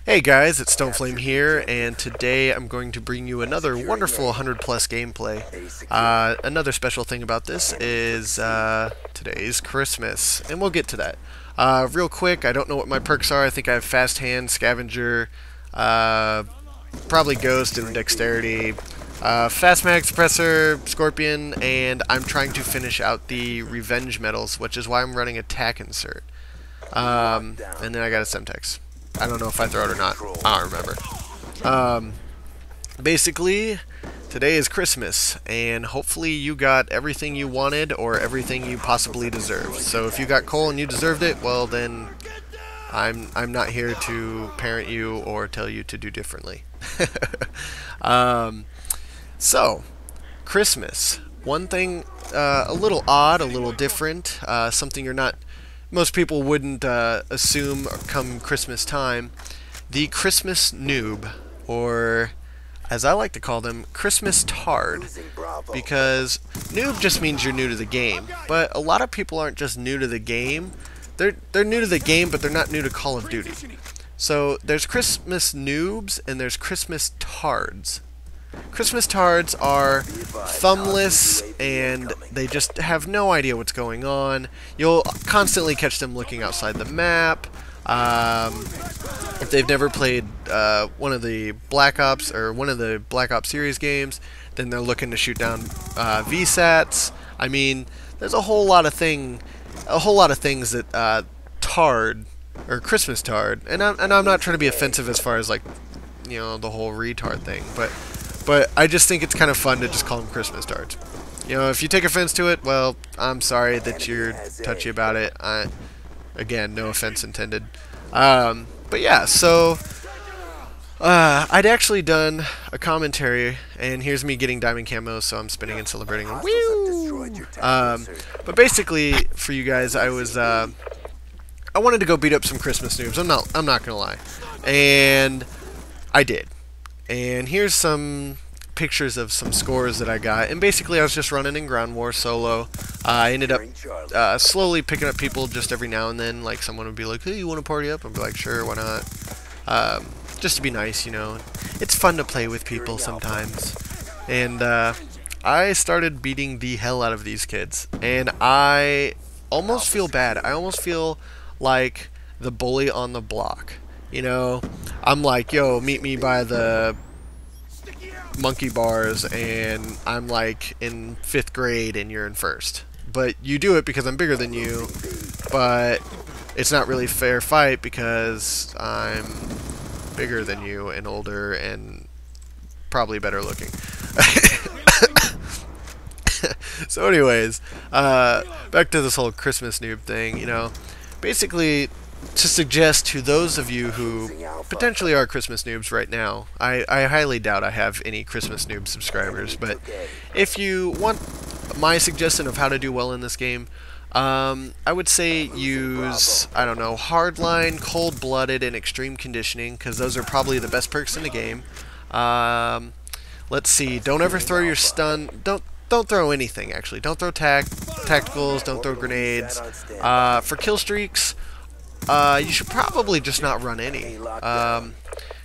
Hey guys, it's StoneFlame here, and today I'm going to bring you another wonderful 100 plus gameplay. Another special thing about this is today's Christmas, and we'll get to that. Real quick, I don't know what my perks are. I think I have Fast Hand, Scavenger, probably Ghost and Dexterity, Fast Mag Suppressor, Scorpion, and I'm trying to finish out the Revenge medals, which is why I'm running Attack Insert. And then I got a Semtex. I don't know if I throw it or not. I don't remember. Basically, today is Christmas, and hopefully you got everything you wanted or everything you possibly deserved. So if you got coal and you deserved it, well then, I'm not here to parent you or tell you to do differently. So, Christmas. One thing a little odd, a little different, something you're not... most people wouldn't assume come Christmas time. The Christmas noob, or as I like to call them, Christmas tard. Because noob just means you're new to the game. But a lot of people aren't just new to the game. They're new to the game, but they're not new to Call of Duty. So there's Christmas noobs and there's Christmas tards. Christmas tards are thumbless and they just have no idea what's going on. You'll constantly catch them looking outside the map. If they've never played one of the Black Ops or one of the Black Ops series games, then they're looking to shoot down VSATs. I mean, there's a whole lot of things that tard or Christmas tard, and I'm not trying to be offensive as far as like, you know, the whole retard thing, but I just think it's kind of fun to just call them Christmas tards. You know, if you take offense to it, well, I'm sorry that you're touchy about it. Again, no offense intended. But yeah, so I'd actually done a commentary, and here's me getting diamond camos, so I'm spinning and celebrating. Woo! But basically, for you guys, I wanted to go beat up some Christmas noobs. I'm not gonna lie, and I did. And here's some pictures of some scores that I got. And basically, I was just running in Ground War solo. I ended up slowly picking up people just every now and then. Like, someone would be like, hey, you want to party up? I'd be like, sure, why not? Just to be nice, you know. It's fun to play with people sometimes. And I started beating the hell out of these kids. And I almost feel bad. I almost feel like the bully on the block. You know, I'm like, yo, meet me by the monkey bars, and I'm like in 5th grade and you're in 1st. But you do it because I'm bigger than you, but it's not really a fair fight because I'm bigger than you and older and probably better looking. So anyways, back to this whole Christmas noob thing, you know, basically... to suggest to those of you who potentially are Christmas noobs right now, I highly doubt I have any Christmas noob subscribers, but if you want my suggestion of how to do well in this game, I would say use, I don't know, Hardline, Cold-Blooded, and Extreme Conditioning, because those are probably the best perks in the game. Let's see, don't ever throw your stun, don't throw anything, actually. Don't throw tacticals, don't throw grenades. For killstreaks, you should probably just not run any,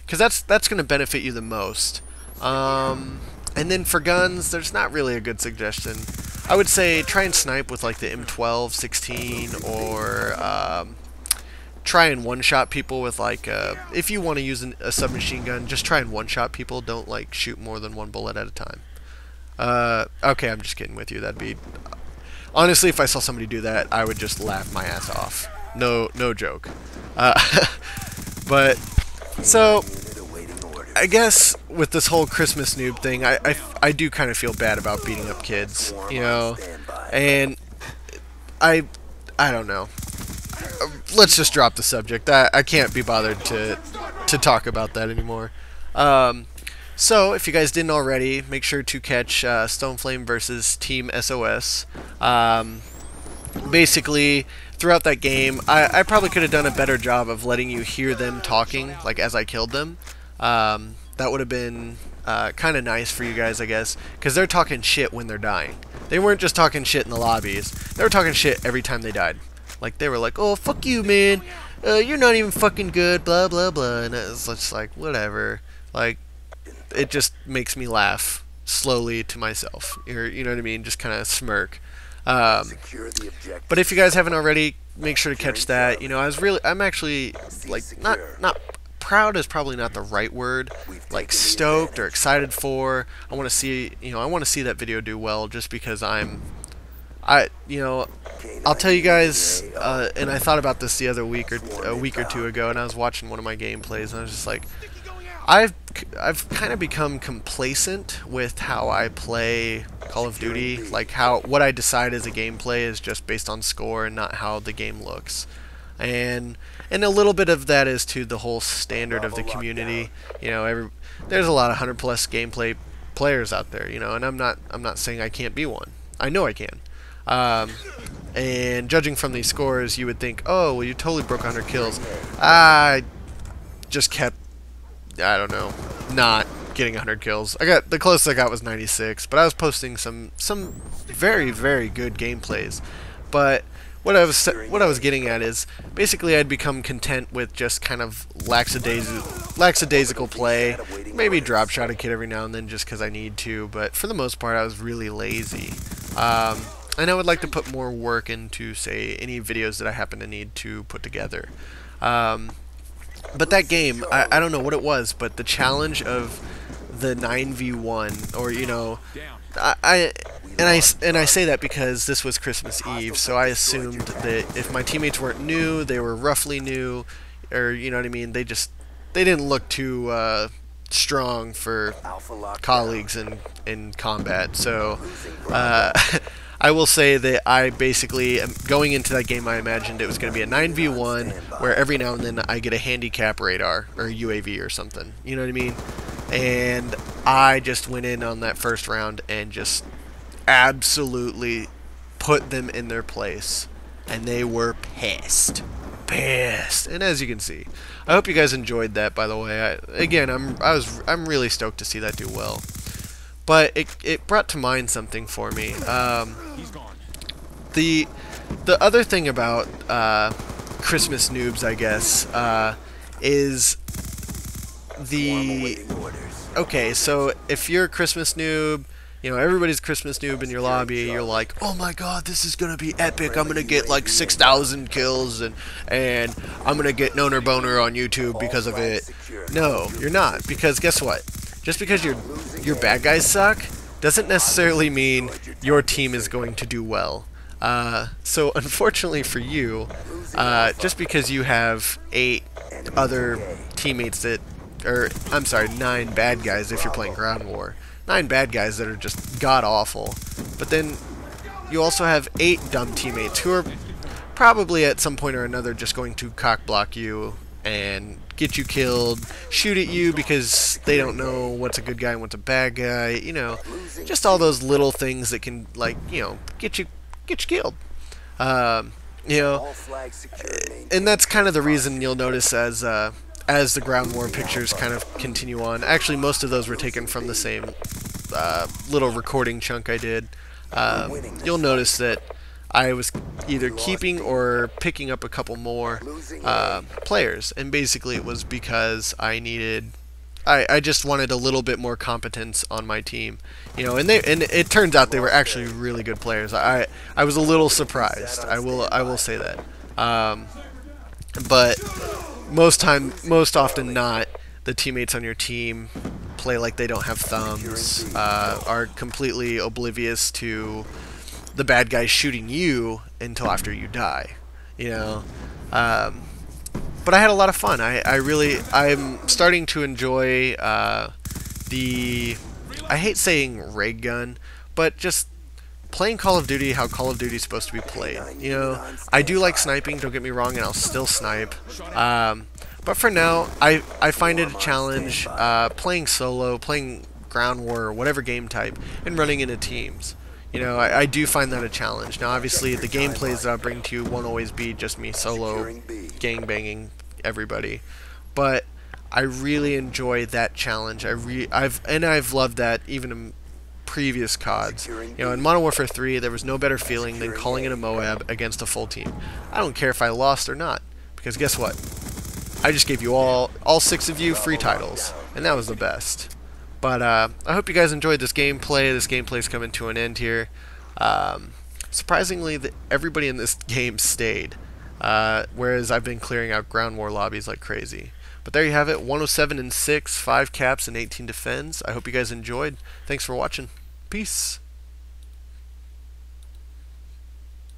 because that's going to benefit you the most. And then for guns, there's not really a good suggestion. I would say try and snipe with like the M12, 16, or try and one-shot people with like, if you want to use a submachine gun, just try and one-shot people. Don't like shoot more than one bullet at a time. Okay, I'm just kidding with you. That'd be... honestly, if I saw somebody do that, I would just laugh my ass off. No joke. But, so, I guess with this whole Christmas noob thing, I do kind of feel bad about beating up kids, you know, and I don't know. Let's just drop the subject. I can't be bothered to talk about that anymore. So, if you guys didn't already, make sure to catch StoneFlame versus Team SOS. Basically, throughout that game, I probably could have done a better job of letting you hear them talking, like, as I killed them. That would have been kind of nice for you guys, I guess, because they're talking shit when they're dying. They weren't just talking shit in the lobbies. They were talking shit every time they died. Like, they were like, oh, fuck you, man. you're not even fucking good, blah blah blah, and it's just like whatever. Like it just makes me laugh slowly to myself. You know what I mean? Just kind of smirk. But if you guys haven't already, make sure to catch that. You know, I'm actually like not proud is probably not the right word. Like stoked or excited for. I want to see, I want to see that video do well, just because I'll tell you guys, and I thought about this the other week or a week or two ago, and I was watching one of my gameplays, and I was just like, I've kind of become complacent with how I play Call of Duty. Like what I decide as a gameplay is just based on score and not how the game looks. And a little bit of that is to the whole standard of the community. You know, there's a lot of 100+ gameplay players out there. You know, and I'm not saying I can't be one. I know I can. And judging from these scores, you would think, oh, well, you totally broke 100 kills. I just kept, I don't know, not getting 100 kills. The closest I got was 96, but I was posting some very, very good gameplays. But what I was getting at is basically I'd become content with just kind of lackadaisical play, maybe drop shot a kid every now and then just because I need to, but for the most part I was really lazy. And I would like to put more work into, say, any videos that I happen to need to put together. But that game, I don't know what it was, but the challenge of the 9v1, or I say that because this was Christmas Eve, so I assumed that if my teammates weren't new, they were roughly new, or you know what I mean. They didn't look too strong for colleagues in combat. So I will say that I basically, going into that game, I imagined it was going to be a 9v1 where every now and then I get a handicap radar or a UAV or something. You know what I mean? And I just went in on that first round and just absolutely put them in their place. And they were pissed. Pissed. And as you can see, I hope you guys enjoyed that, by the way. I'm really stoked to see that do well. But it brought to mind something for me. The other thing about Christmas noobs, I guess, is okay, so if you're a Christmas noob, everybody's Christmas noob in your lobby, you're like, oh my god, this is gonna be epic, I'm gonna get like 6,000 kills, and I'm gonna get Noner Boner on YouTube because of it. No, you're not, because guess what? Just because your bad guys suck doesn't necessarily mean your team is going to do well. So unfortunately for you, just because you have 8 other teammates I'm sorry, 9 bad guys if you're playing Ground War, 9 bad guys that are just god-awful, but then you also have 8 dumb teammates who are probably at some point or another just going to cock-block you and get you killed, shoot at you because they don't know what's a good guy and what's a bad guy, just all those little things that can, like, get you killed. And that's kind of the reason you'll notice as the Ground War pictures kind of continue on. Actually, most of those were taken from the same little recording chunk I did. You'll notice that I was either keeping or picking up a couple more players, and basically it was because I just wanted a little bit more competence on my team, and it turns out they were actually really good players. I was a little surprised. I will say that, but most often not, the teammates on your team play like they don't have thumbs, are completely oblivious to the bad guy shooting you until after you die, but I had a lot of fun. I'm starting to enjoy I hate saying ray gun, but just playing Call of Duty how Call of Duty is supposed to be played. I do like sniping, don't get me wrong, and I'll still snipe, but for now I find it a challenge playing solo, playing Ground War or whatever game type, and running into teams. I do find that a challenge. Now, obviously, the gameplays that I bring to you won't always be just me solo gangbanging everybody, but I really enjoy that challenge. I've loved that even in previous CODs. In Modern Warfare 3, there was no better feeling than calling in a Moab against a full team. I don't care if I lost or not, Because guess what? I just gave you all 6 of you free titles, and that was the best. But I hope you guys enjoyed this gameplay. This gameplay is coming to an end here. Surprisingly, everybody in this game stayed, whereas I've been clearing out ground war lobbies like crazy. But there you have it, 107 and 6, 5 caps and 18 defends. I hope you guys enjoyed. Thanks for watching. Peace.